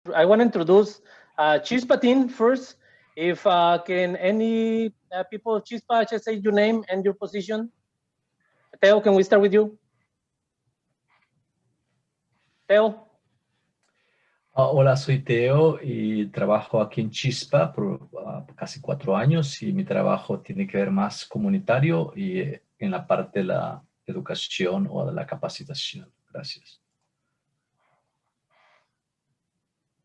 I want to introduce Chispa team first. If can any people of Chispa just say your name and your position? Teo, can we start with you? Teo. Hola, soy Teo y trabajo aquí en Chispa por casi 4 años y mi trabajo tiene que ver más comunitario y en la parte de la educación o de la capacitación. Gracias.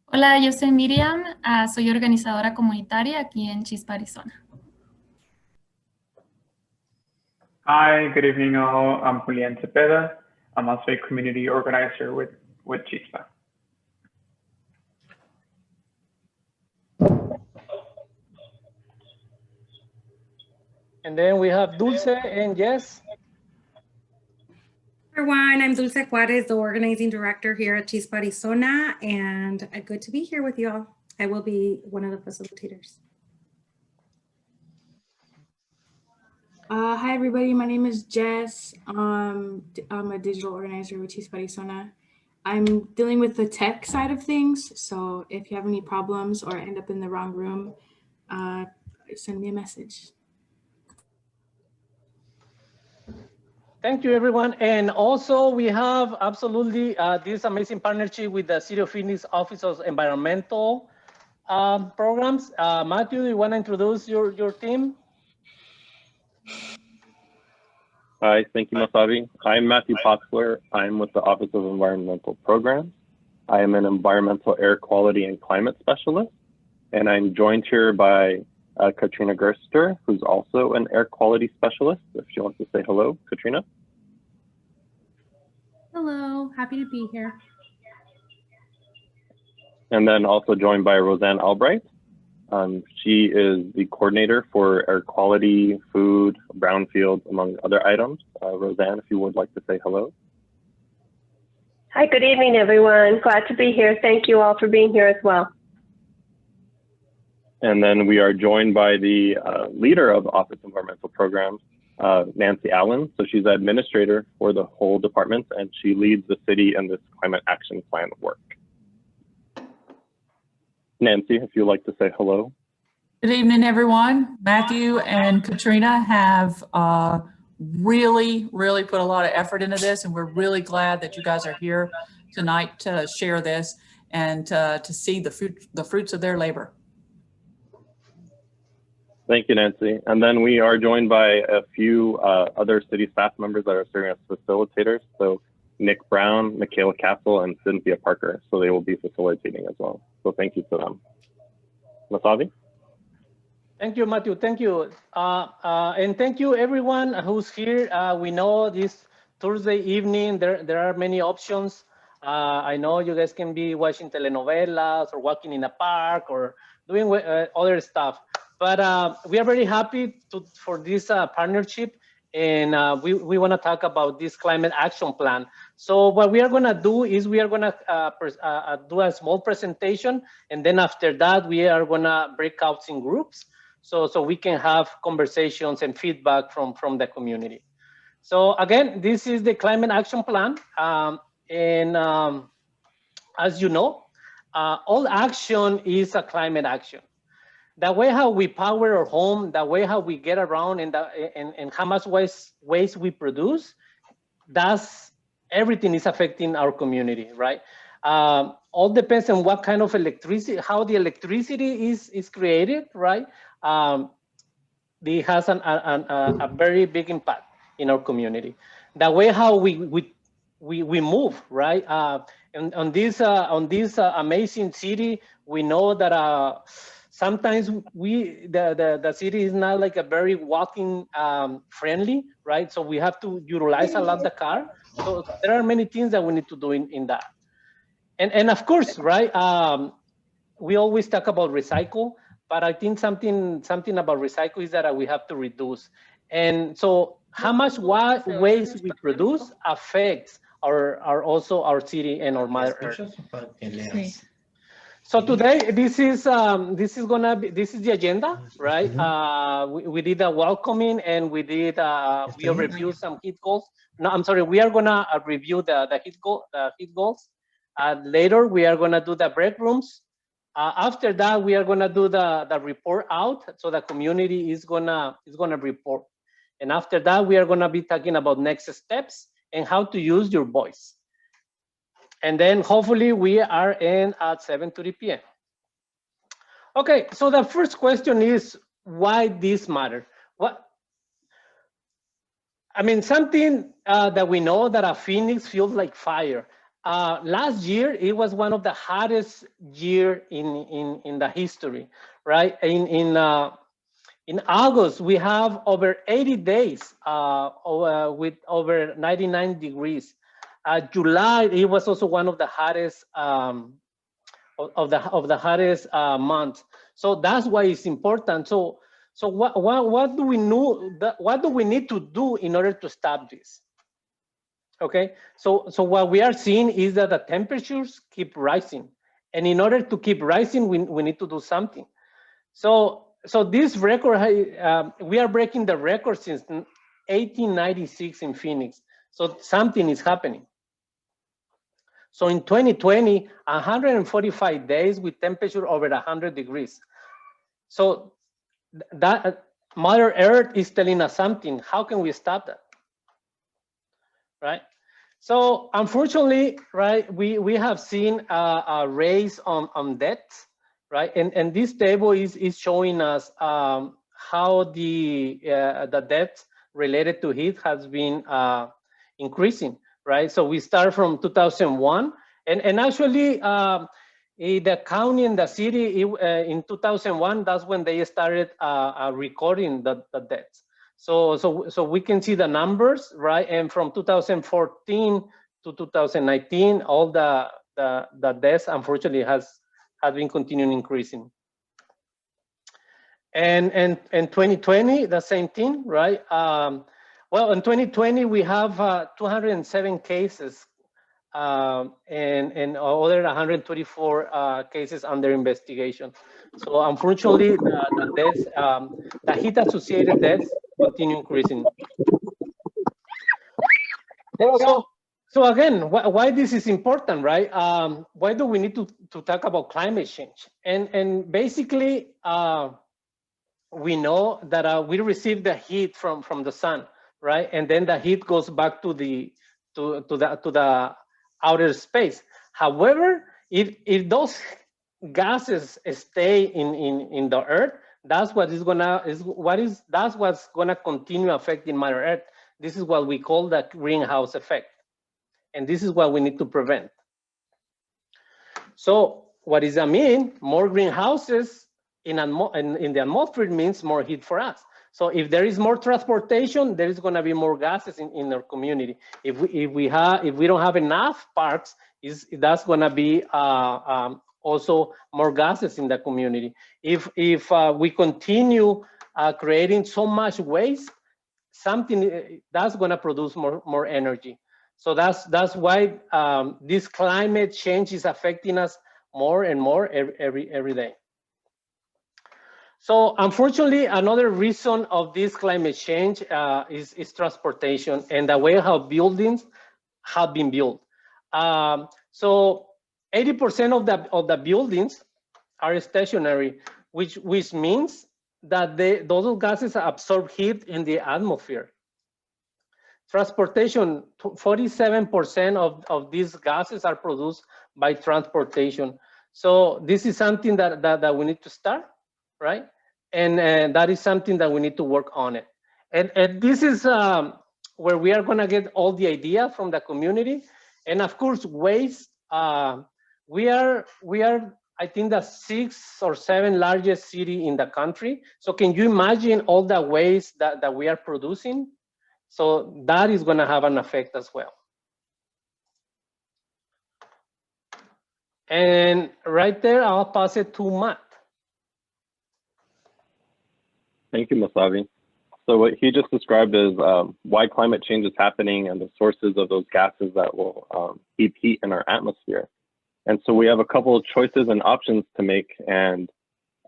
Hola, yo soy Miriam, soy organizadora comunitaria aquí en Chispa, Arizona. Hi, good evening all. I'm Julián Cepeda. I'm also a community organizer with Chispa. And then we have Dulce and Jess. Everyone, I'm Dulce Juarez, the organizing director here at Chispa, Arizona, and good to be here with you all. I will be one of the facilitators. Hi, everybody. My name is Jess. I'm a digital organizer with Chispa, Arizona. I'm dealing with the tech side of things, so if you have any problems or end up in the wrong room, send me a message. Thank you, everyone. And also we have absolutely this amazing partnership with the City of Phoenix Office of Environmental Programs. Matthew, do you want to introduce your team? Hi, thank you, Masavi. I'm Matthew Potzler. I'm with the Office of Environmental Programs. I am an environmental air quality and climate specialist, and I'm joined here by Katrina Gerster, who's also an air quality specialist. If she wants to say hello, Katrina. Hello, happy to be here. And then also joined by Roseanne Albright. She is the coordinator for air quality, food, brownfields, among other items. Roseanne, if you would like to say hello. Hi, good evening, everyone. Glad to be here. Thank you all for being here as well. And then we are joined by the leader of Office of Environmental Programs, Nancy Allen. So she's the administrator for the whole department, and she leads the city and this climate action plan work. Nancy, if you'd like to say hello. Good evening, everyone. Matthew and Katrina have really put a lot of effort into this, and we're really glad that you guys are here tonight to share this and to see the fruits of their labor. Thank you, Nancy. And then we are joined by a few other city staff members that are serving as facilitators. So Nick Brown, Michaela Castle, and Cynthia Parker. So they will be facilitating as well. So thank you to them. Masavi? Thank you, Matthew. Thank you. And thank you, everyone who's here. We know this Thursday evening, there are many options. I know you guys can be watching telenovelas or walking in a park or doing other stuff. But we are very happy for this partnership, and we want to talk about this climate action plan. So what we are going to do is we are going to do a small presentation, and then after that we are going to break out in groups, so we can have conversations and feedback from the community. So again, this is the climate action plan, and as you know, all action is a climate action. The way how we power our home, the way how we get around, and how much waste we produce, that's everything is affecting our community, right? All depends on what kind of electricity, how the electricity is created, right? It has a very big impact in our community. The way how we move, right? And on this amazing city, we know that sometimes the city is not like a very walking friendly, right? So we have to utilize a lot the car. So there are many things that we need to do in that. And of course, right? We always talk about recycle, but I think something about recycle is that we have to reduce. And so how much waste we produce affects also our city and our mother earth. So today, this is the agenda, right? We did a welcoming, and we reviewed some hit goals. No, I'm sorry, we are gonna review the hit goals. Later, we are gonna do the break rooms. After that, we are gonna do the report out, so the community is gonna report. And after that, we are gonna be talking about next steps and how to use your voice. And then hopefully we are in at 7:30 p.m. Okay, so the first question is, why this matter? Something that we know that a Phoenix feels like fire. Last year, it was one of the hottest year in the history, right? In August, we have over 80 days with over 99 degrees. July, it was also one of the hottest of the hottest months. So that's why it's important. So what do we know? What do we need to do in order to stop this? Okay, so what we are seeing is that the temperatures keep rising, and in order to keep rising, we need to do something. So this record, we are breaking the record since 1896 in Phoenix. So something is happening. So in 2020, 145 days with temperature over 100 degrees. So that Mother Earth is telling us something. How can we stop that? Right? So unfortunately, right, we have seen a raise on deaths, right? And this table is showing us how the deaths related to heat has been increasing, right? So we start from 2001, and actually the county and the city in 2001, that's when they started recording the deaths. So we can see the numbers, right? And from 2014 to 2019, all the deaths, unfortunately, has been continuing increasing. And 2020, the same thing, right? Well, in 2020, we have 207 cases and other 124 cases under investigation. So unfortunately, the deaths, the heat-associated deaths continue increasing. So again, why this is important, right? Why do we need to talk about climate change? And basically, we know that we receive the heat from the sun, right? And then the heat goes back to the outer space. However, if those gases stay in the Earth, that's what's gonna continue affecting Mother Earth. This is what we call the greenhouse effect, and this is what we need to prevent. So what does that mean? More greenhouses in the atmosphere means more heat for us. So if there is more transportation, there is going to be more gases in our community. If we don't have enough parks, that's going to be also more gases in the community. If we continue creating so much waste, something that's going to produce more energy. So that's why this climate change is affecting us more and more every day. So unfortunately, another reason of this climate change is transportation and the way how buildings have been built. So 80% of the buildings are stationary, which means that those gases absorb heat in the atmosphere. Transportation, 47% of these gases are produced by transportation. So this is something that we need to start, right? And that is something that we need to work on it. And this is where we are gonna get all the idea from the community. And of course, waste, we are, I think, the 6th or 7th largest city in the country. So can you imagine all the waste that we are producing? So that is gonna have an effect as well. And right there, I'll pass it to Matt. Thank you, Masavi. So what he just described is why climate change is happening and the sources of those gases that will keep heat in our atmosphere. And so we have a couple of choices and options to make. And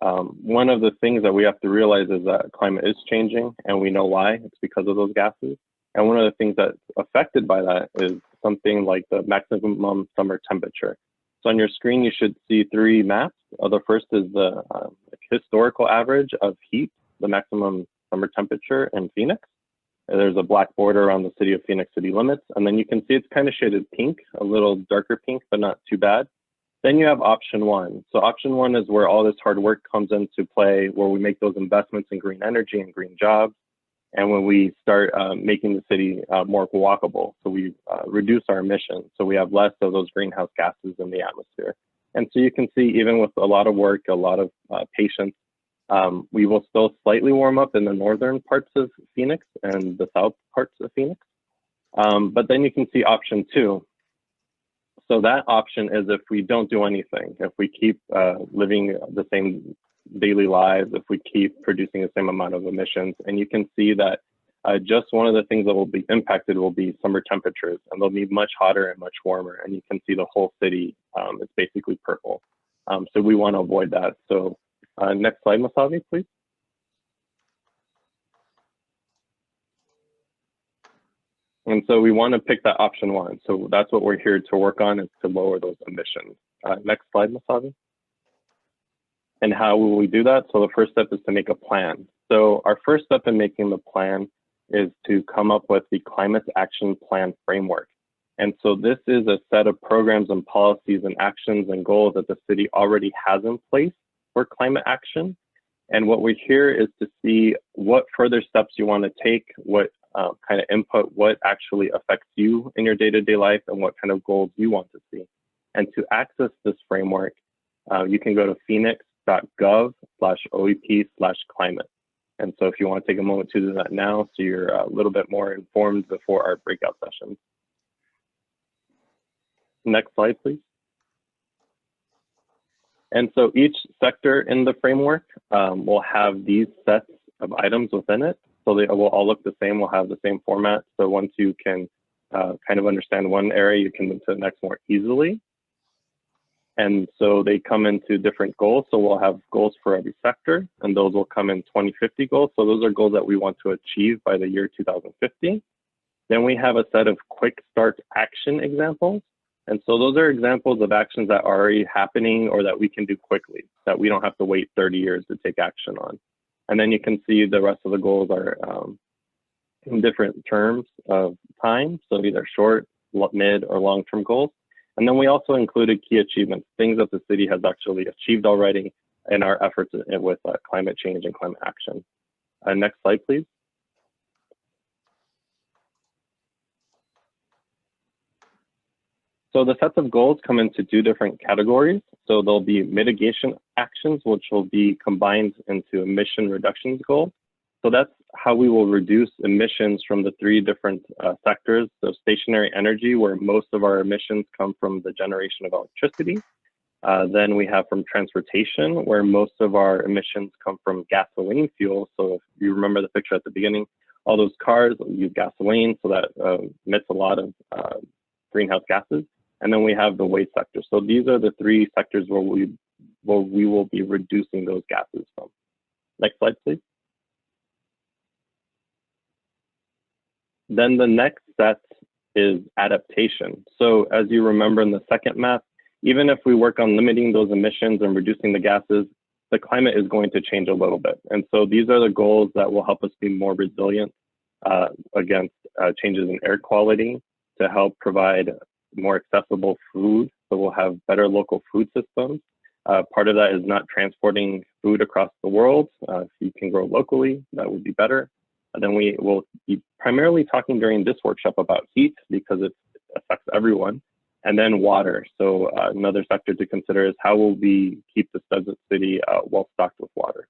one of the things that we have to realize is that climate is changing, and we know why. It's because of those gases. And one of the things that's affected by that is something like the maximum summer temperature. So on your screen, you should see 3 maps. The first is the historical average of heat, the maximum summer temperature in Phoenix. And there's a black border around the city of Phoenix city limits. And then you can see it's kind of shaded pink, a little darker pink, but not too bad. Then you have option 1. So option 1 is where all this hard work comes into play, where we make those investments in green energy and green jobs. And when we start making the city more walkable, so we reduce our emissions, so we have less of those greenhouse gases in the atmosphere. And so you can see, even with a lot of work, a lot of patience, we will still slightly warm up in the northern parts of Phoenix and the south parts of Phoenix. But then you can see option 2. So that option is if we don't do anything, if we keep living the same daily lives, if we keep producing the same amount of emissions. And you can see that just one of the things that will be impacted will be summer temperatures, and they'll be much hotter and much warmer. And you can see the whole city is basically purple. So we want to avoid that. So next slide, Masavi, please. And so we want to pick that option 1. So that's what we're here to work on, is to lower those emissions. Next slide, Masavi. And how will we do that? So the first step is to make a plan. So our first step in making the plan is to come up with the Climate Action Plan framework. And so this is a set of programs and policies and actions and goals that the city already has in place for climate action. And what we're here is to see what further steps you want to take, what kind of input, what actually affects you in your day-to-day life, and what kind of goals you want to see. And to access this framework, you can go to Phoenix.gov/OEP/climate. And so if you want to take a moment to do that now, so you're a little bit more informed before our breakout sessions. Next slide, please. And so each sector in the framework will have these sets of items within it. So they will all look the same, will have the same format. So once you can kind of understand one area, you can move to the next more easily. And so they come into different goals. So we'll have goals for every sector, and those will come in 2050 goals. So those are goals that we want to achieve by the year 2050. Then we have a set of quick start action examples. And so those are examples of actions that are already happening or that we can do quickly, that we don't have to wait 30 years to take action on. And then you can see the rest of the goals are in different terms of time. So either short, mid, or long-term goals. And then we also included key achievements, things that the city has actually achieved already in our efforts with climate change and climate action. Next slide, please. So the sets of goals come into 2 different categories. So there'll be mitigation actions, which will be combined into emission reductions goals. So that's how we will reduce emissions from the 3 different sectors. So stationary energy, where most of our emissions come from the generation of electricity. Then we have from transportation, where most of our emissions come from gasoline fuel. So if you remember the picture at the beginning, all those cars use gasoline, so that emits a lot of greenhouse gases. And then we have the waste sector. So these are the 3 sectors where we will be reducing those gases from. Next slide, please. Then the next set is adaptation. So as you remember in the second map, even if we work on limiting those emissions and reducing the gases, the climate is going to change a little bit. And so these are the goals that will help us be more resilient against changes in air quality, to help provide more accessible food. So we'll have better local food systems. Part of that is not transporting food across the world. If you can grow locally, that would be better. And then we will be primarily talking during this workshop about heat, because it affects everyone. And then water. So another sector to consider is how will we keep this desert city well stocked with water.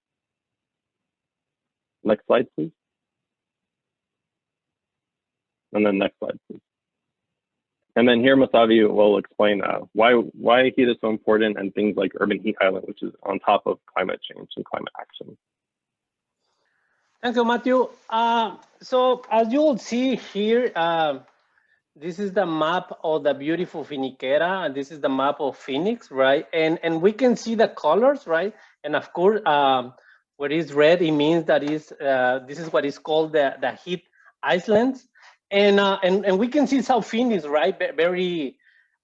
Next slide, please. And then next slide, please. And then here, Masavi will explain why heat is so important, and things like urban heat island, which is on top of climate change and climate action. Thank you, Matthew. So as you will see here, this is the map of the beautiful Finiquera, and this is the map of Phoenix, right? And we can see the colors, right? And of course, what is red, it means that this is what is called the heat islands. And we can see South Phoenix, right? Very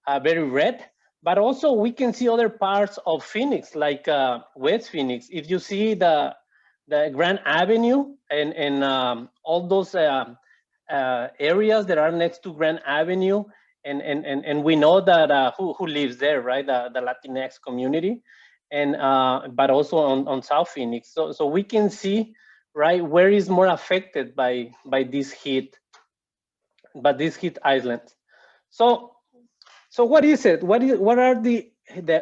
red. But also we can see other parts of Phoenix, like West Phoenix. If you see the Grand Avenue and all those areas that are next to Grand Avenue, and we know that who lives there, right? The Latinx community, and but also on South Phoenix. So we can see, right, where is more affected by this heat, islands. So what is it? What are the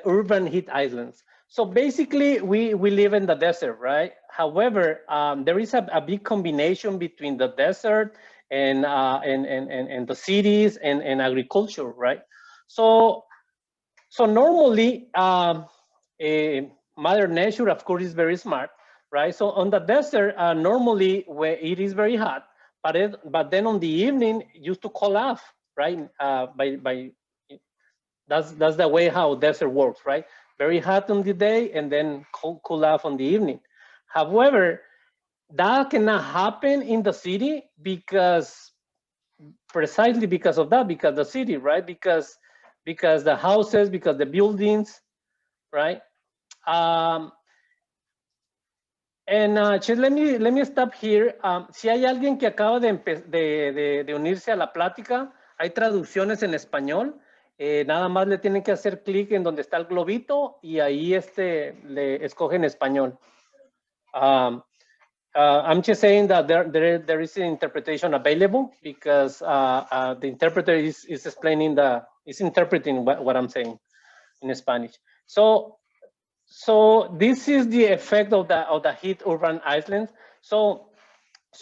urban heat islands? So basically, we live in the desert, right? However, there is a big combination between the desert and the cities and agriculture, right? So normally, Mother Nature, of course, is very smart, right? So on the desert, normally where it is very hot, but then on the evening, it used to cool off, right? That's the way how desert works, right? Very hot on the day and then cool off on the evening. However, that cannot happen in the city precisely because of that, because the city, right? Because the houses, because the buildings, right? Let me stop here. Si hay alguien que acaba de unirse a la plática, hay traducciones en español. Nada más le tienen que hacer clic en donde está el globito y ahí le escogen español. I'm just saying that there is an interpretation available because the interpreter is interpreting what I'm saying in Spanish. So this is the effect of the heat urban islands. So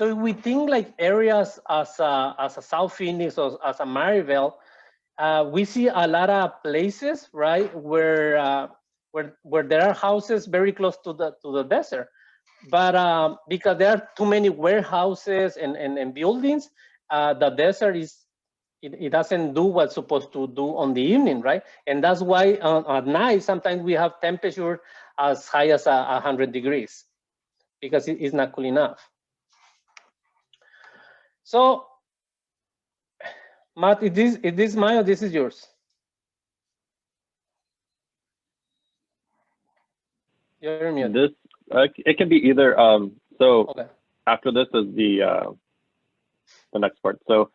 we think like areas as a South Phoenix or as a Maryville, we see a lot of places, right, where there are houses very close to the desert, but because there are too many warehouses and buildings, the desert it doesn't do what's supposed to do on the evening, right? And that's why at night sometimes we have temperature as high as 100 degrees because it's not cool enough. So, Matt, is this mine or this is yours? You're muted. It can be either. So okay. After this is the next part. So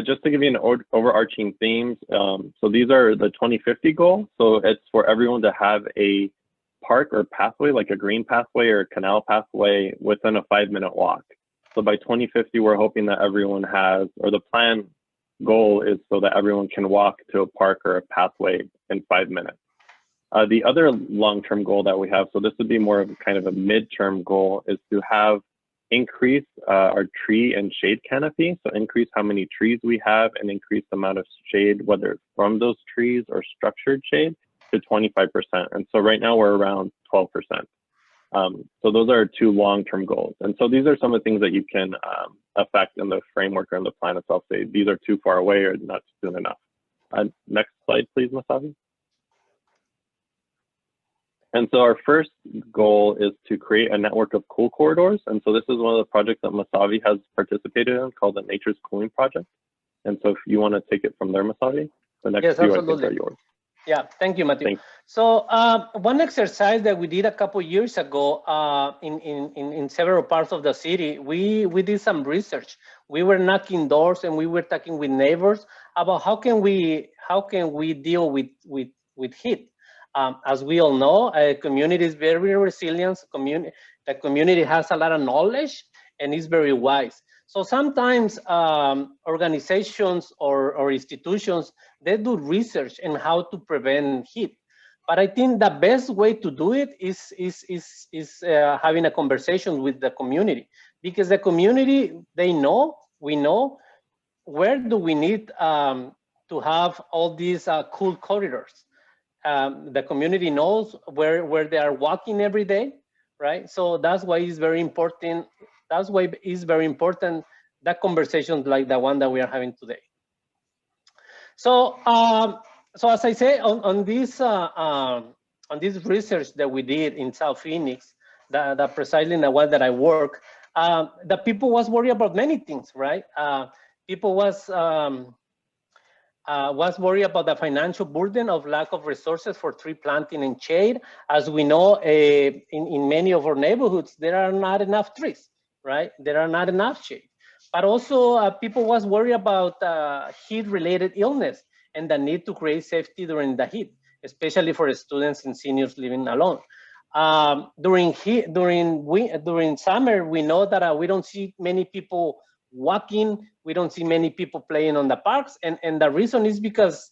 just to give you an overarching themes, so these are the 2050 goal. So it's for everyone to have a park or pathway, like a green pathway or a canal pathway within a 5-minute walk. So by 2050, we're hoping that everyone has, or the plan goal is so that everyone can walk to a park or a pathway in 5 minutes. The other long-term goal that we have, so this would be more of kind of a midterm goal, is to have increase our tree and shade canopy. So increase how many trees we have and increase the amount of shade, whether it's from those trees or structured shade, to 25%. And so right now we're around 12%. So those are two long-term goals. And so these are some of the things that you can affect in the framework or in the plan itself. Say these are too far away or not soon enough. Next slide, please, Masavi. And so our first goal is to create a network of cool corridors. And so this is one of the projects that Masavi has participated in called the Nature's Cooling Project. And so if you want to take it from there, Masavi, the next two I think are yours. Yeah, thank you, Matthew. Thanks. So one exercise that we did a couple years ago in several parts of the city, we did some research. We were knocking doors and we were talking with neighbors about how can we deal with heat. As we all know, a community is very resilient. The community has a lot of knowledge and is very wise. So sometimes organizations or institutions, they do research on how to prevent heat. But I think the best way to do it is having a conversation with the community, because the community, we know where do we need to have all these cool corridors. The community knows where they are walking every day, right? So that's why it's very important. That's why it's very important that conversations like the one that we are having today. So, so as I say, on this research that we did in South Phoenix, that precisely in the one that I work, the people was worried about many things, right? people was worried about the financial burden of lack of resources for tree planting and shade. As we know, in many of our neighborhoods, there are not enough trees, right? There are not enough shade. But also people was worried about heat-related illness and the need to create safety during the heat, especially for students and seniors living alone. During summer, we know that we don't see many people walking. We don't see many people playing on the parks. And the reason is because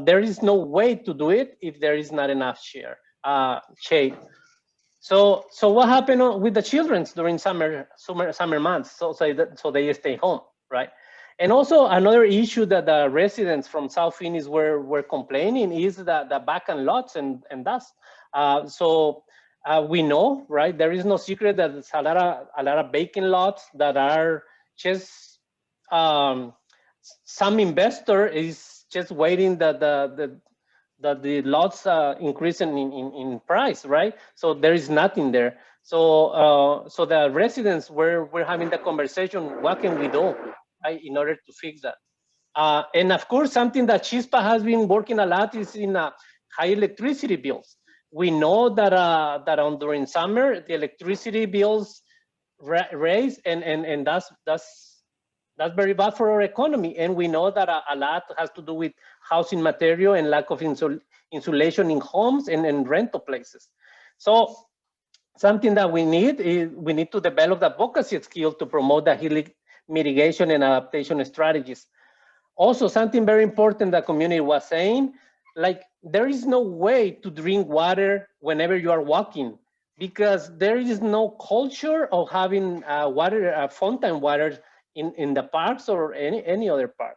there is no way to do it if there is not enough shade. So what happened with the children during summer months? So they stay home, right? And also another issue that the residents from South Phoenix were complaining is the vacant lots and dust. We know, right? There is no secret that there's a lot of vacant lots that are just some investor is just waiting that the lots increase in price, right? So there is nothing there. So the residents were having the conversation, what can we do, right, in order to fix that? And of course, something that Chispa has been working a lot is in high electricity bills. We know that during summer, the electricity bills raise, and that's very bad for our economy. And we know that a lot has to do with housing material and lack of insulation in homes and rental places. So something that we need to develop the advocacy skill to promote the heat mitigation and adaptation strategies. Also, something very important the community was saying, like, there is no way to drink water whenever you are walking, because there is no culture of having fountain water in the parks or any other park.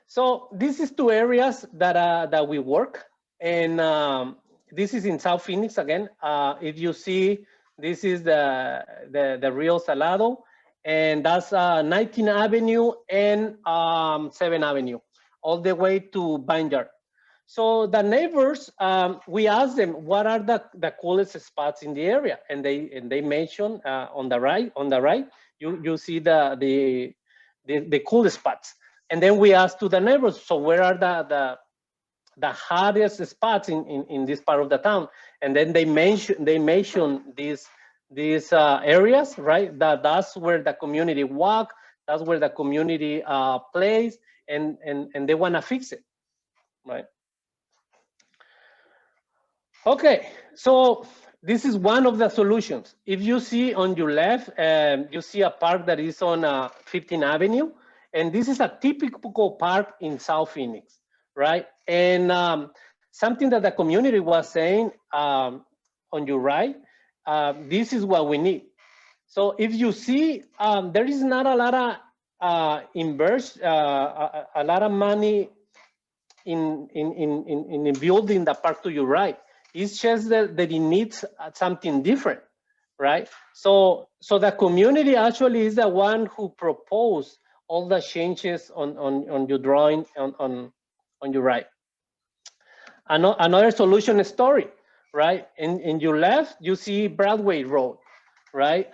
So this is two areas that we work, and this is in South Phoenix again. If you see, this is the Rio Salado, and that's 19th Avenue and 7th Avenue, all the way to Vineyard. So the neighbors, we asked them what are the coolest spots in the area, and they mentioned on the right you see the coolest spots. And then we asked to the neighbors, so where are the hottest spots in this part of the town? And then they mention these areas, right? That's where the community walk, that's where the community plays, and they want to fix it, right? Okay, so this is one of the solutions. If you see on your left, you see a park that is on 15th Avenue, and this is a typical park in South Phoenix, right? And something that the community was saying on your right, this is what we need. So if you see, there is not a lot of a lot of money in building the park to your right. It's just that it needs something different, right? So the community actually is the one who proposed all the changes on your drawing on your right. Another solution story, right? In your left, you see Broadway Road, right?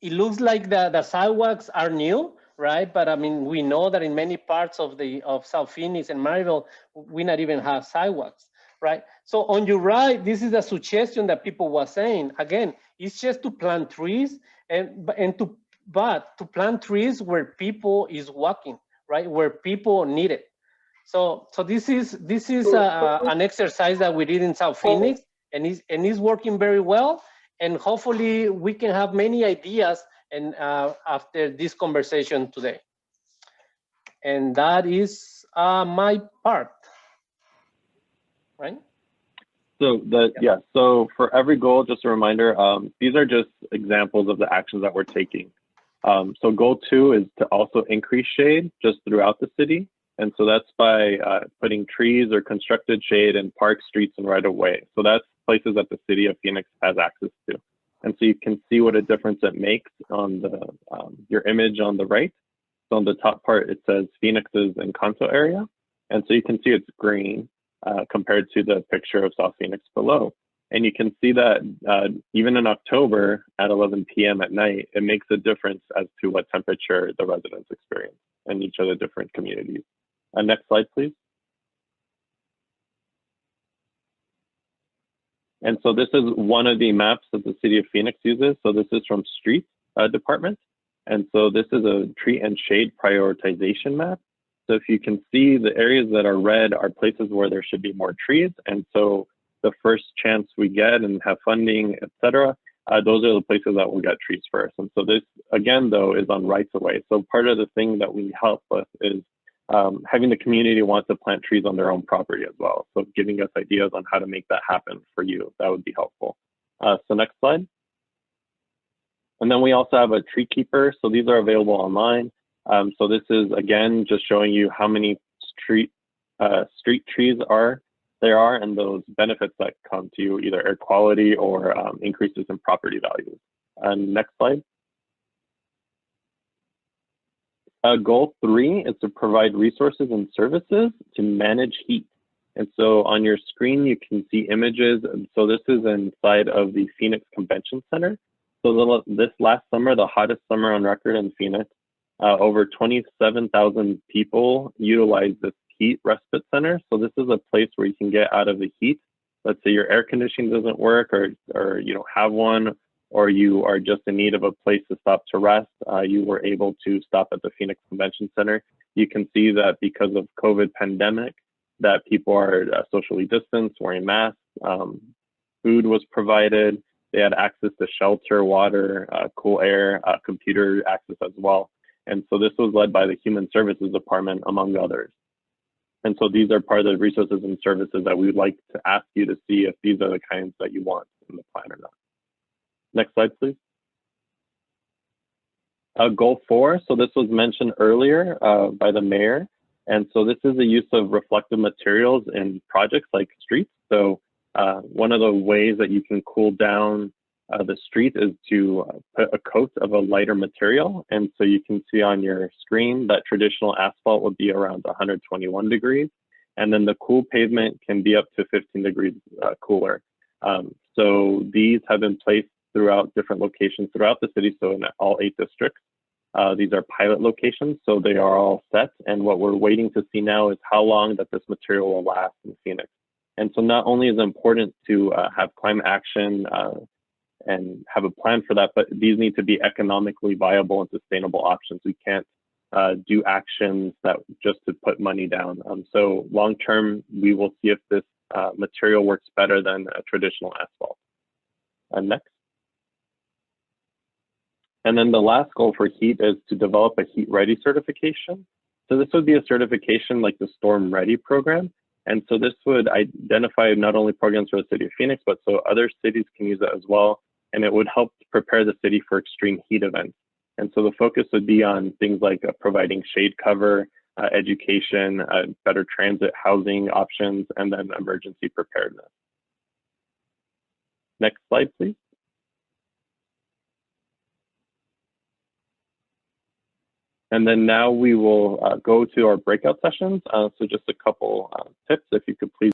It looks like the sidewalks are new, right? But I mean, we know that in many parts of South Phoenix and Maryville, we not even have sidewalks, right? So on your right, this is a suggestion that people were saying. Again, it's just to plant trees to plant trees where people is walking, right? Where people need it. So this is an exercise that we did in South Phoenix, and it's working very well. And hopefully we can have many ideas and after this conversation today. And that is my part, right? So so for every goal, just a reminder, these are just examples of the actions that we're taking. So goal 2 is to also increase shade just throughout the city. And so that's by putting trees or constructed shade in parks, streets, and right of way. So that's places that the city of Phoenix has access to. And so you can see what a difference it makes on the your image on the right. So on the top part, it says Phoenix's Encanto area. And so you can see it's green compared to the picture of South Phoenix below. And you can see that even in October at 11 p.m. at night, it makes a difference as to what temperature the residents experience in each of the different communities. Next slide, please. And so this is one of the maps that the City of Phoenix uses. So this is from Street Department. And so this is a tree and shade prioritization map. So if you can see, the areas that are red are places where there should be more trees. And so the first chance we get and have funding, et cetera, those are the places that will get trees first. And so this, again, though, is on rights of way. So part of the thing that we help with is having the community want to plant trees on their own property as well. So giving us ideas on how to make that happen for you, that would be helpful. So next slide. And then we also have a tree keeper. So these are available online. So this is, again, just showing you how many street trees there are and those benefits that come to you, either air quality or increases in property values. Next slide. Goal 3 is to provide resources and services to manage heat. And so on your screen, you can see images. So this is inside of the Phoenix Convention Center. So this last summer, the hottest summer on record in Phoenix, over 27,000 people utilized this heat respite center. So this is a place where you can get out of the heat. Let's say your air conditioning doesn't work or you don't have one, or you are just in need of a place to stop to rest. You were able to stop at the Phoenix Convention Center. You can see that because of COVID pandemic, that people are socially distanced, wearing masks, food was provided. They had access to shelter, water, cool air, computer access as well. And so this was led by the Human Services Department, among others. And so these are part of the resources and services that we would like to ask you to see if these are the kinds that you want in the plan or not. Next slide, please. Goal 4, so this was mentioned earlier by the mayor. And so this is the use of reflective materials in projects like streets. So one of the ways that you can cool down the street is to put a coat of a lighter material. And so you can see on your screen that traditional asphalt would be around 121 degrees. And then the cool pavement can be up to 15 degrees cooler. So these have been placed throughout different locations throughout the city. So in all 8 districts, these are pilot locations. So they are all set. And what we're waiting to see now is how long that this material will last in Phoenix. And so not only is it important to have climate action and have a plan for that, but these need to be economically viable and sustainable options. We can't do actions that just to put money down. So long-term, we will see if this material works better than a traditional asphalt. Next. And then the last goal for heat is to develop a heat ready certification. So this would be a certification like the Storm Ready program. And so this would identify not only programs for the city of Phoenix, but so other cities can use it as well. And it would help prepare the city for extreme heat events. And so the focus would be on things like providing shade cover, education, better transit housing options, and then emergency preparedness. Next slide, please. And then now we will go to our breakout sessions. So just a couple tips, if you could please